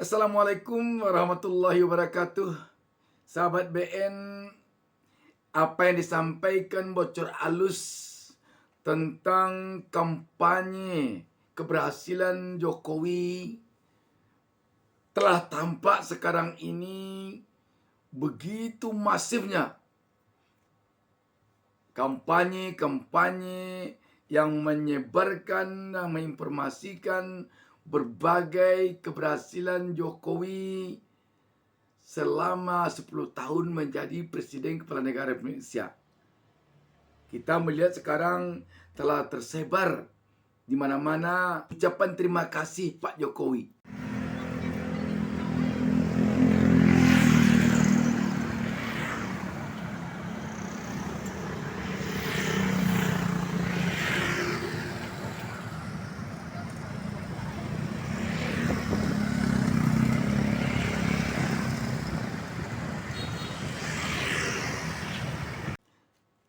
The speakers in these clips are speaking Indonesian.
Assalamualaikum warahmatullahi wabarakatuh. Sahabat BN, apa yang disampaikan bocor alus tentang kampanye keberhasilan Jokowi telah tampak sekarang ini begitu masifnya kampanye-kampanye yang menyebarkan dan menginformasikan berbagai keberhasilan Jokowi selama 10 tahun menjadi Presiden Kepala Negara Republik Indonesia. Kita melihat sekarang telah tersebar di mana-mana ucapan terima kasih Pak Jokowi.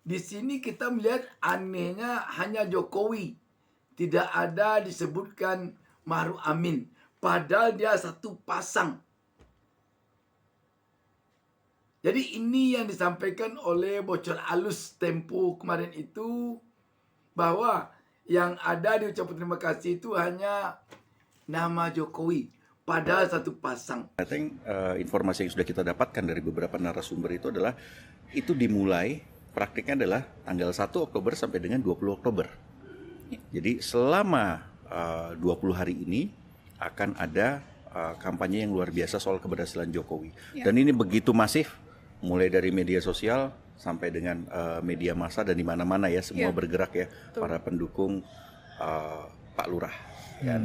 Di sini kita melihat anehnya hanya Jokowi. Tidak ada disebutkan Ma'ruf Amin. Padahal dia satu pasang. Jadi ini yang disampaikan oleh bocor alus Tempo kemarin itu, bahwa yang ada di ucapan terima kasih itu hanya nama Jokowi. Padahal satu pasang. I think informasi yang sudah kita dapatkan dari beberapa narasumber itu adalah itu dimulai praktiknya adalah tanggal 1 Oktober sampai dengan 20 Oktober. Jadi selama 20 hari ini akan ada kampanye yang luar biasa soal keberhasilan Jokowi. Dan ini begitu masif, mulai dari media sosial sampai dengan media massa dan di mana-mana ya, semua bergerak ya, para pendukung Pak Lurah.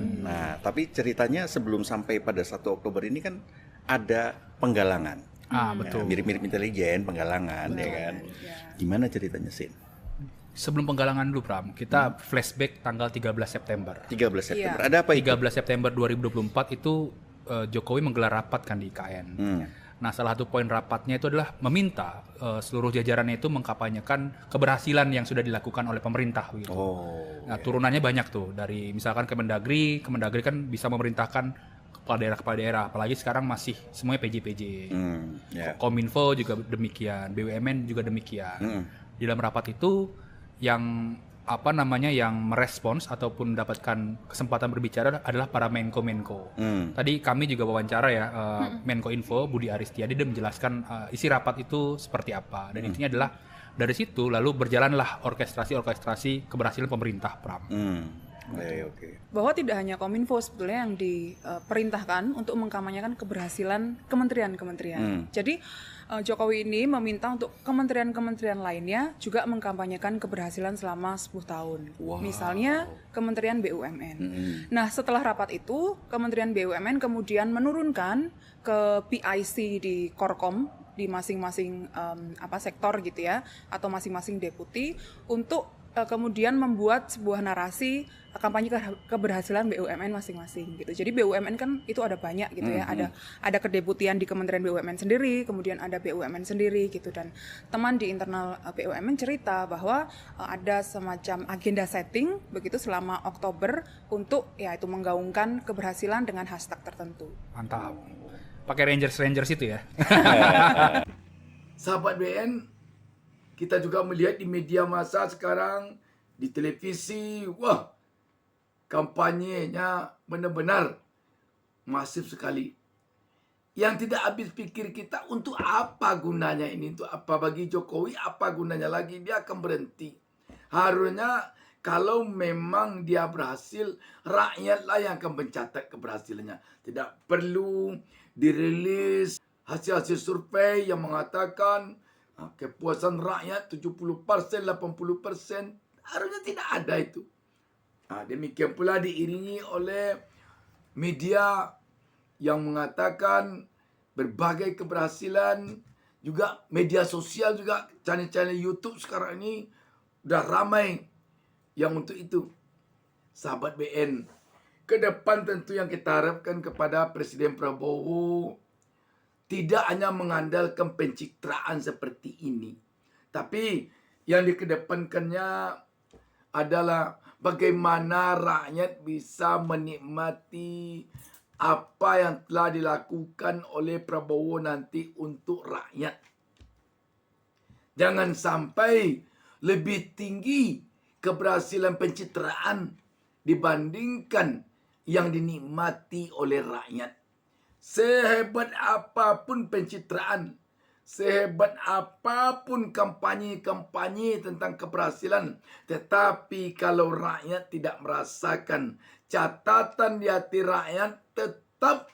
Nah, tapi ceritanya sebelum sampai pada 1 Oktober ini kan ada penggalangan. Betul. Mirip-mirip intelijen, penggalangan, ya kan. Gimana ceritanya, Sin? Sebelum penggalangan dulu, Pram, kita flashback tanggal 13 September. 13 September. Ada apa itu? 13 September 2024 itu Jokowi menggelar rapat kan di IKN. Nah, salah satu poin rapatnya itu adalah meminta seluruh jajarannya itu mengkampanyekan keberhasilan yang sudah dilakukan oleh pemerintah gitu. Nah, turunannya banyak tuh, dari misalkan Kemendagri kan bisa memerintahkan kepala daerah, apalagi sekarang masih semuanya PJ. Kominfo juga demikian, BUMN juga demikian. Di dalam rapat itu yang yang merespons ataupun mendapatkan kesempatan berbicara adalah para Menko. Tadi kami juga wawancara ya Menko Info Budi Aristiadi, dia menjelaskan isi rapat itu seperti apa, dan intinya adalah dari situ lalu berjalanlah orkestrasi keberhasilan pemerintah, Pram. Bahwa tidak hanya Kominfo sebetulnya yang diperintahkan untuk mengkampanyekan keberhasilan kementerian-kementerian. Jadi Jokowi ini meminta untuk kementerian-kementerian lainnya juga mengkampanyekan keberhasilan selama 10 tahun. Misalnya Kementerian BUMN. Nah, setelah rapat itu, Kementerian BUMN kemudian menurunkan ke PIC di Korkom, di masing-masing sektor gitu ya, atau masing-masing deputi, untuk kemudian membuat sebuah narasi kampanye keberhasilan BUMN masing-masing gitu. Jadi BUMN kan itu ada banyak gitu ya. Ada kedeputian di Kementerian BUMN sendiri, kemudian ada BUMN sendiri gitu, dan teman di internal BUMN cerita bahwa ada semacam agenda setting begitu selama Oktober untuk ya itu menggaungkan keberhasilan dengan hashtag tertentu. Mantap. Pakai Rangers itu ya. Sahabat BN, kita juga melihat di media massa sekarang, di televisi, kampanyenya benar-benar masif sekali. Yang tidak habis pikir kita, untuk apa gunanya ini, untuk apa bagi Jokowi, apa gunanya lagi, dia akan berhenti. Harusnya kalau memang dia berhasil, rakyatlah yang akan mencatat keberhasilannya. Tidak perlu dirilis hasil-hasil survei yang mengatakan kepuasan rakyat 70%, 80%, harusnya tidak ada itu. Demikian pula diiringi oleh media yang mengatakan berbagai keberhasilan, juga media sosial, juga channel-channel YouTube sekarang ini udah ramai yang untuk itu. Sahabat BN, ke depan tentu yang kita harapkan kepada Presiden Prabowo, tidak hanya mengandalkan pencitraan seperti ini, tapi yang dikedepankannya adalah bagaimana rakyat bisa menikmati apa yang telah dilakukan oleh Prabowo nanti untuk rakyat. Jangan sampai lebih tinggi keberhasilan pencitraan dibandingkan yang dinikmati oleh rakyat. Sehebat apapun pencitraan, sehebat apapun kampanye-kampanye tentang keberhasilan, tetapi kalau rakyat tidak merasakan catatan di hati rakyat, tetap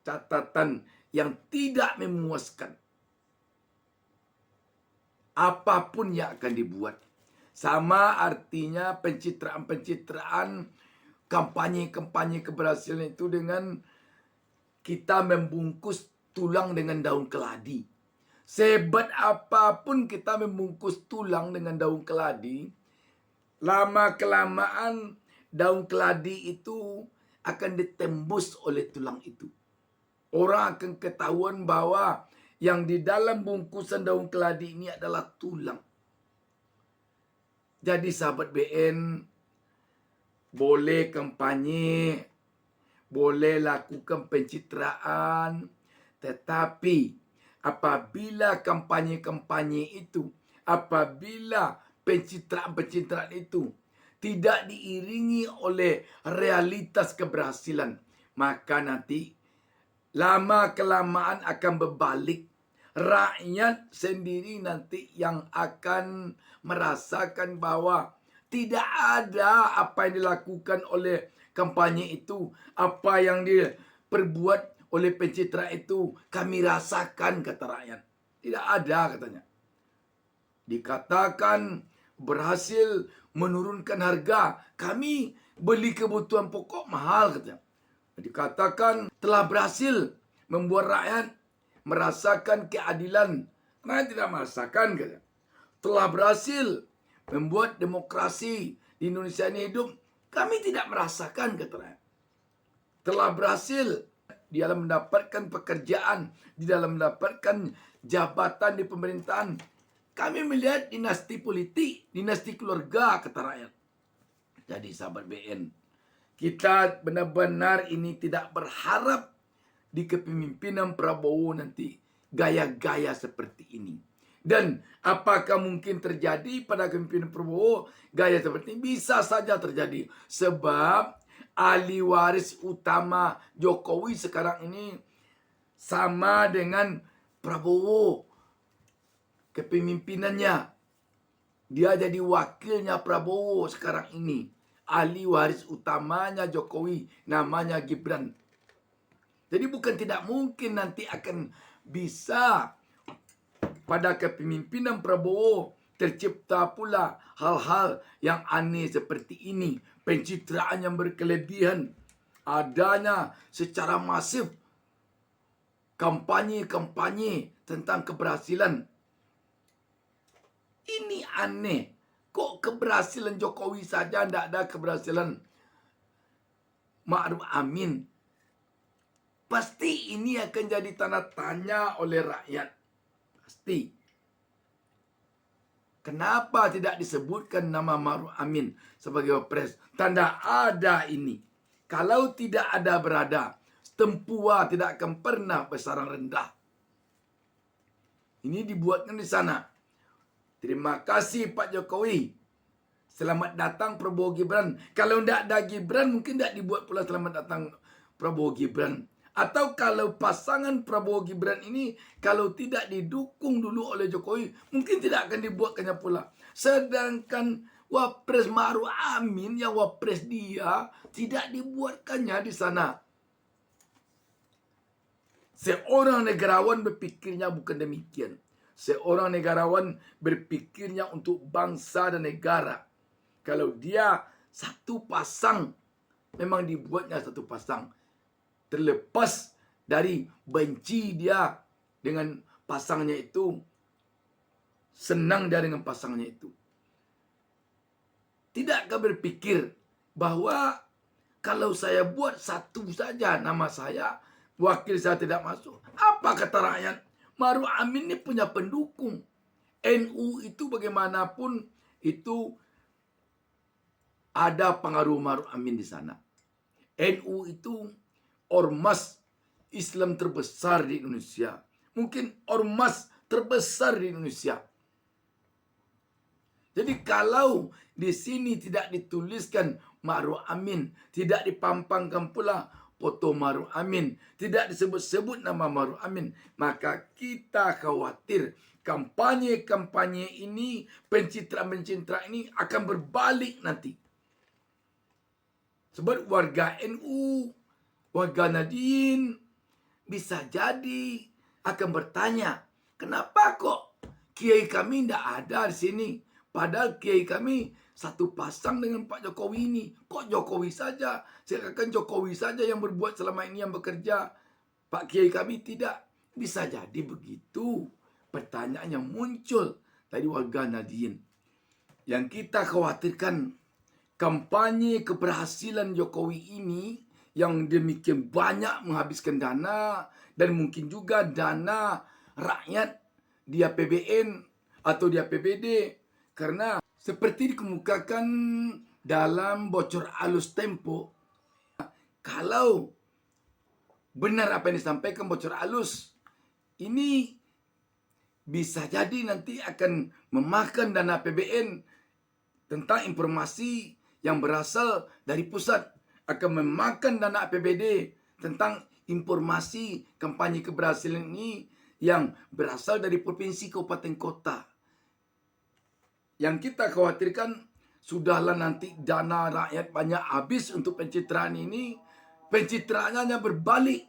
catatan yang tidak memuaskan. Apapun yang akan dibuat. Sama artinya pencitraan-pencitraan, kampanye-kampanye keberhasilan itu dengan kita membungkus tulang dengan daun keladi. Sehebat apapun kita membungkus tulang dengan daun keladi, lama-kelamaan daun keladi itu akan ditembus oleh tulang itu. Orang akan ketahuan bahwa yang di dalam bungkusan daun keladi ini adalah tulang. Jadi sahabat BN, boleh kampanye, boleh lakukan pencitraan, tetapi apabila kampanye-kampanye itu, apabila pencitraan-pencitraan itu tidak diiringi oleh realitas keberhasilan, maka nanti lama-kelamaan akan berbalik. Rakyat sendiri nanti yang akan merasakan bahwa tidak ada apa yang dilakukan oleh kampanye itu, apa yang diperbuat oleh pencitraan itu kami rasakan, kata rakyat. Tidak ada, katanya. Dikatakan berhasil menurunkan harga, kami beli kebutuhan pokok mahal, katanya. Dikatakan telah berhasil membuat rakyat merasakan keadilan. Rakyat tidak merasakan, katanya. Telah berhasil membuat demokrasi di Indonesia ini hidup, kami tidak merasakan, kata rakyat. Telah berhasil di dalam mendapatkan pekerjaan, di dalam mendapatkan jabatan di pemerintahan, kami melihat dinasti politik, dinasti keluarga, kata rakyat. Jadi sahabat BN, kita benar-benar ini tidak berharap di kepemimpinan Prabowo nanti gaya-gaya seperti ini. Dan apakah mungkin terjadi pada kepemimpinan Prabowo gaya seperti ini? Bisa saja terjadi. Sebab ahli waris utama Jokowi sekarang ini sama dengan Prabowo. Kepemimpinannya, dia jadi wakilnya Prabowo sekarang ini. Ahli waris utamanya Jokowi, namanya Gibran. Jadi bukan tidak mungkin nanti akan bisa pada kepemimpinan Prabowo tercipta pula hal-hal yang aneh seperti ini. Pencitraan yang berkelebihan, adanya secara masif kampanye-kampanye tentang keberhasilan. Ini aneh. Kok keberhasilan Jokowi saja, tidak ada keberhasilan Ma'ruf Amin? Pasti ini akan jadi tanda tanya oleh rakyat. Pasti. Kenapa tidak disebutkan nama Ma'ruf Amin sebagai wapres? Tanda ada ini. Kalau tidak ada berada, Tempua tidak akan pernah bersarang rendah. Ini dibuatkan di sana. Terima kasih Pak Jokowi. Selamat datang Prabowo Gibran. Kalau tidak ada Gibran, mungkin tidak dibuat pula selamat datang Prabowo Gibran. Atau kalau pasangan Prabowo Gibran ini kalau tidak didukung dulu oleh Jokowi, mungkin tidak akan dibuatkannya pula. Sedangkan wapres Ma'ruf Amin, yang wapres dia, tidak dibuatkannya di sana. Seorang negarawan berpikirnya bukan demikian. Seorang negarawan berpikirnya untuk bangsa dan negara. Kalau dia satu pasang, memang dibuatnya satu pasang. Terlepas dari benci dia dengan pasangnya itu, senang dia dengan pasangnya itu. Tidakkah berpikir bahwa kalau saya buat satu saja nama saya, wakil saya tidak masuk, apa kata rakyat? Ma'ruf Amin ini punya pendukung. NU itu bagaimanapun itu ada pengaruh Ma'ruf Amin di sana. NU itu ormas Islam terbesar di Indonesia. Mungkin ormas terbesar di Indonesia. Jadi kalau di sini tidak dituliskan Ma'ruf Amin, tidak dipampangkan pula foto Ma'ruf Amin, tidak disebut-sebut nama Ma'ruf Amin, maka kita khawatir kampanye-kampanye ini, pencitraan-pencitraan ini akan berbalik nanti. Sebab warga NU, warga Nahdien bisa jadi akan bertanya, kenapa kok kiai kami tidak ada di sini? Padahal kiai kami satu pasang dengan Pak Jokowi ini. Kok Jokowi saja? Seakan Jokowi saja yang berbuat selama ini, yang bekerja. Pak kiai kami tidak. Bisa jadi begitu. Pertanyaan yang muncul dari warga Nahdien. Yang kita khawatirkan, kampanye keberhasilan Jokowi ini yang demikian banyak menghabiskan dana dan mungkin juga dana rakyat di APBN atau di APBD. Karena seperti dikemukakan dalam bocor alus Tempo, kalau benar apa yang disampaikan bocor alus, ini bisa jadi nanti akan memakan dana APBN tentang informasi yang berasal dari pusat, akan memakan dana APBD tentang informasi kampanye keberhasilan ini yang berasal dari provinsi, kabupaten, kota. Yang kita khawatirkan, sudahlah nanti dana rakyat banyak habis untuk pencitraan ini. Pencitraannya hanya berbalik,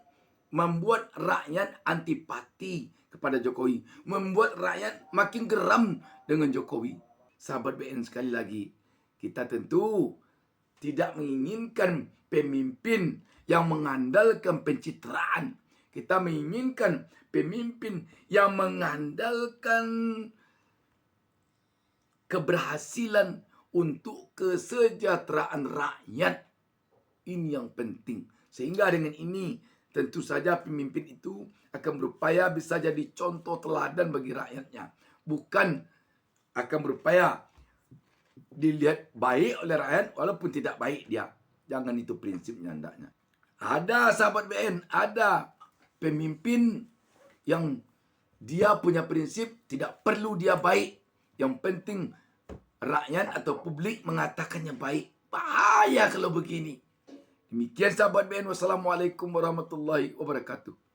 membuat rakyat antipati kepada Jokowi, membuat rakyat makin geram dengan Jokowi. Sahabat BN, sekali lagi, kita tentu tidak menginginkan pemimpin yang mengandalkan pencitraan. Kita menginginkan pemimpin yang mengandalkan keberhasilan untuk kesejahteraan rakyat. Ini yang penting. Sehingga dengan ini tentu saja pemimpin itu akan berupaya bisa jadi contoh teladan bagi rakyatnya. Bukan akan berupaya dilihat baik oleh rakyat walaupun tidak baik dia. Jangan itu prinsipnya hendaknya. Ada sahabat BN, ada pemimpin yang dia punya prinsip tidak perlu dia baik. Yang penting rakyat atau publik mengatakan yang baik. Bahaya kalau begini. Demikian sahabat BN. Wassalamualaikum warahmatullahi wabarakatuh.